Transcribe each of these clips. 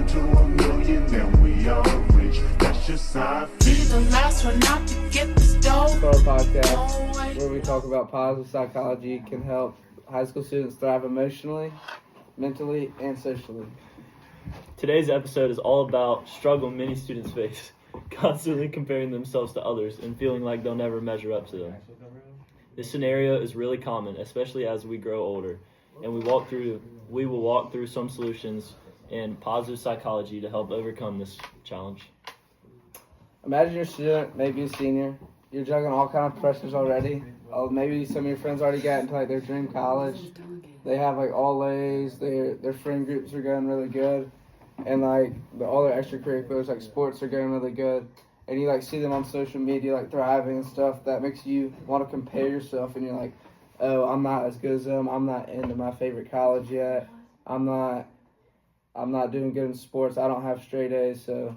1 to 1,000,000, then we all rich. That's just how I feel. Be the last one not to get this dough. Our podcast where we talk about positive psychology can help high school students thrive emotionally, mentally, and socially. Today's episode is all about struggle many students face, constantly comparing themselves to others and feeling like they'll never measure up to them. This scenario is really common, especially as we grow older, and we will walk through some solutions and positive psychology to help overcome this challenge. Imagine you're a student, maybe a senior. You're juggling all kind of pressures already. Maybe some of your friends already got into their dream college. They have all A's. Their friend groups are going really good, and all their extracurriculars like sports are going really good. And you see them on social media thriving and stuff. That makes you want to compare yourself, and you're like, oh, I'm not as good as them. I'm not into my favorite college yet. I'm not doing good in sports. I don't have straight A's, so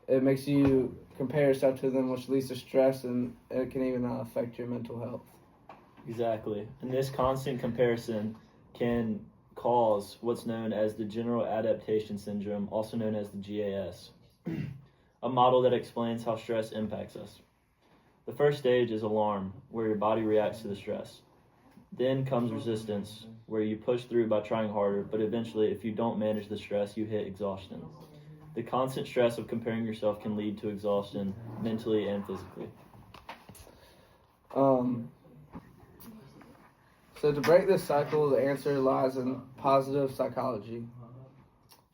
it makes you compare yourself to them, which leads to stress, and it can even affect your mental health. Exactly. And this constant comparison can cause what's known as the General Adaptation Syndrome, also known as the GAS, a model that explains how stress impacts us. The first stage is alarm, where your body reacts to the stress. Then comes resistance, where you push through by trying harder, but eventually, if you don't manage the stress, you hit exhaustion. The constant stress of comparing yourself can lead to exhaustion, mentally and physically. So to break this cycle, the answer lies in positive psychology.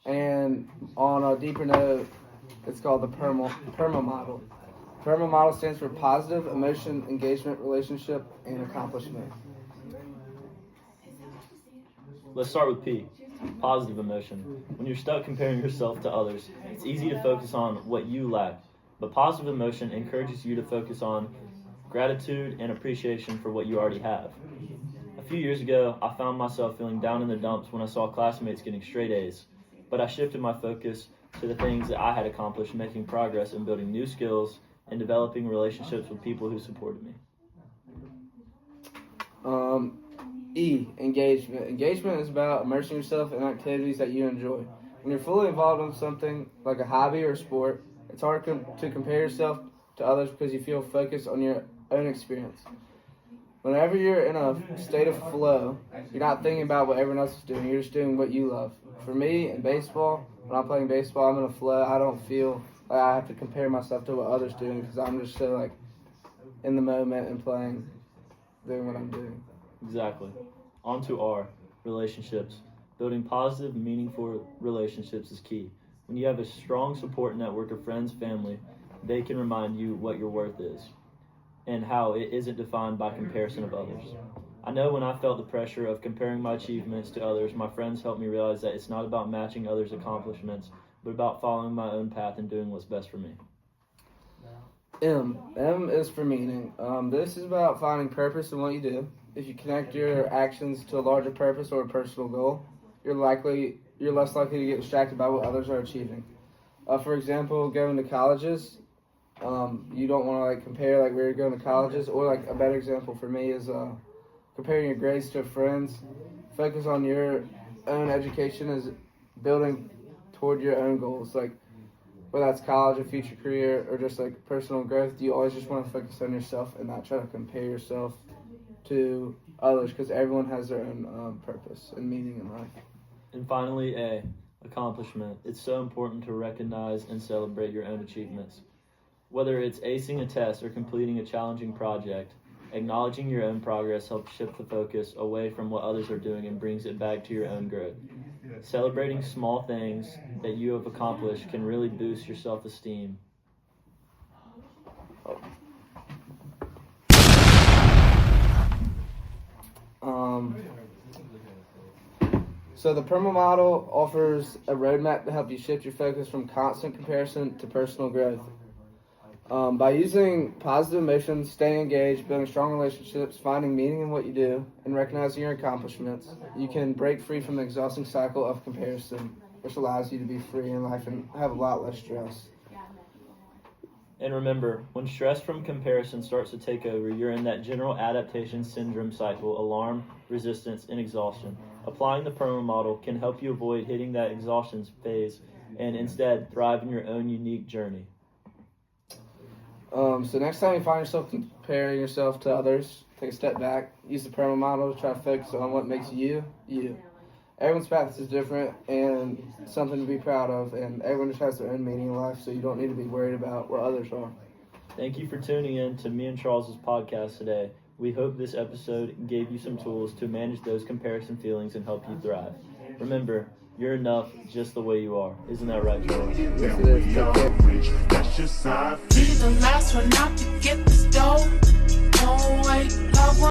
And on a deeper note, it's called the PERMA model. PERMA model stands for positive emotion, engagement, relationship, and accomplishment. Let's start with P, positive emotion. When you're stuck comparing yourself to others, it's easy to focus on what you lack. But positive emotion encourages you to focus on gratitude and appreciation for what you already have. A few years ago, I found myself feeling down in the dumps when I saw classmates getting straight A's. But I shifted my focus to the things that I had accomplished, making progress in building new skills and developing relationships with people who supported me. E, engagement. Engagement is about immersing yourself in activities that you enjoy. When you're fully involved in something like a hobby or a sport, it's hard to compare yourself to others because you feel focused on your own experience. Whenever you're in a state of flow, you're not thinking about what everyone else is doing. You're just doing what you love. For me, in baseball, when I'm playing baseball, I'm in a flow. I don't feel like I have to compare myself to what others are doing because I'm just so in the moment and doing what I'm doing. Exactly. On to R, relationships. Building positive, meaningful relationships is key. When you have a strong support network of friends, family, they can remind you what your worth is and how it isn't defined by comparison of others. I know when I felt the pressure of comparing my achievements to others, my friends helped me realize that it's not about matching others' accomplishments, but about following my own path and doing what's best for me. M is for meaning. This is about finding purpose in what you do. If you connect your actions to a larger purpose or a personal goal, you're less likely to get distracted by what others are achieving. For example, going to colleges, you don't want to compare where you're going to colleges, or a better example for me is comparing your grades to friends. Focus on your own education as building toward your own goals, whether that's college, a future career, or just personal growth. You always just want to focus on yourself and not try to compare yourself to others, because everyone has their own purpose and meaning in life. And finally, A, accomplishment. It's so important to recognize and celebrate your own achievements. Whether it's acing a test or completing a challenging project, acknowledging your own progress helps shift the focus away from what others are doing and brings it back to your own growth. Celebrating small things that you have accomplished can really boost your self-esteem. So the PERMA model offers a roadmap to help you shift your focus from constant comparison to personal growth. By using positive emotions, staying engaged, building strong relationships, finding meaning in what you do, and recognizing your accomplishments, you can break free from the exhausting cycle of comparison, which allows you to be free in life and have a lot less stress. And remember, when stress from comparison starts to take over, you're in that general adaptation syndrome cycle: alarm, resistance, and exhaustion. Applying the PERMA model can help you avoid hitting that exhaustion phase and instead thrive in your own unique journey. So next time you find yourself comparing yourself to others, take a step back, use the PERMA model to try to focus on what makes you, you. Everyone's path is different and something to be proud of, and everyone just has their own meaning in life, so you don't need to be worried about where others are. Thank you for tuning in to me and Charles's podcast today. We hope this episode gave you some tools to manage those comparison feelings and help you thrive. Remember, you're enough just the way you are. Isn't that right, Charles? Yes, Then it is. we Take all care. rich. That's just how I feel. Be the last one out to get the stove. Don't wait, love one.